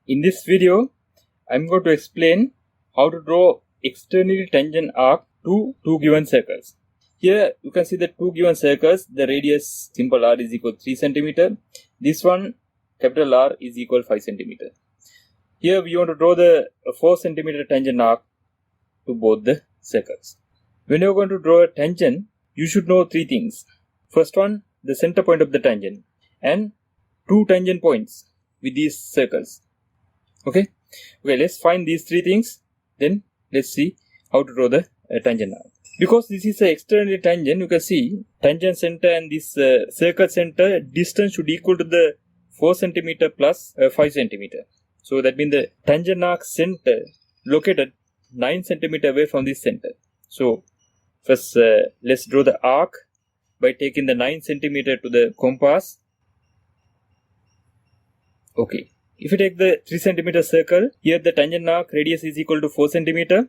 In this video, I'm going to explain how to draw externally tangent arc to two given circles. Here you can see the two given circles, the radius simple r is equal to 3 cm. This one capital R is equal to 5 cm. Here we want to draw the 4 cm tangent arc to both the circles. When you're going to draw a tangent, you should know three things. First one, the center point of the tangent and two tangent points with these circles. Okay, let's find these three things. Then let's see how to draw the tangent arc. Because this is an external tangent, you can see tangent center and this circle center distance should equal to the 4 cm plus 5 cm. So that means the tangent arc center located 9 cm away from this center. So first let's draw the arc by taking the 9 cm to the compass. Okay. If you take the 3 cm circle, here the tangent arc radius is equal to 4 cm.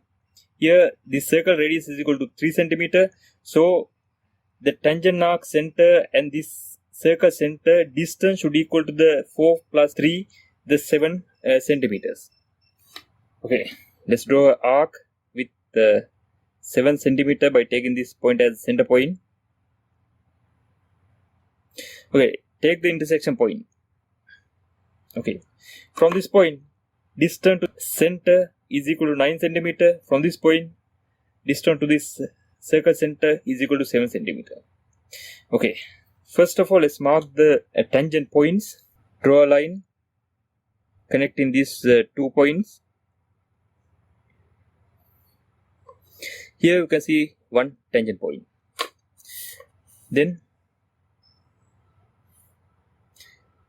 Here this circle radius is equal to 3 cm. So the tangent arc center and this circle center distance should equal to the 4 plus 3, the 7 centimeters. Okay, let's draw an arc with 7 cm by taking this point as center point. Okay, take the intersection point. Okay, from this point, distance to center is equal to 9 cm. From this point, distance to this circle center is equal to 7 cm. Okay, first of all, let's mark the tangent points. Draw a line connecting these 2 points. Here you can see one tangent point. Then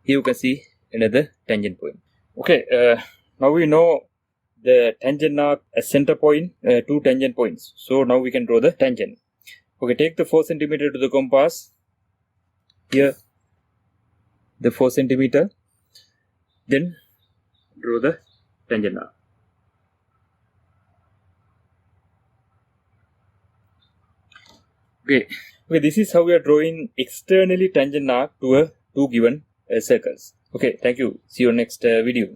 here you can see another tangent point. Okay, now we know the tangent arc center point, two tangent points. So now we can draw the tangent. Okay, take the 4 cm to the compass. Here the 4 cm. Then draw the tangent arc. Okay, this is how we are drawing externally tangent arc to two given circles. Okay, thank you. See you next video.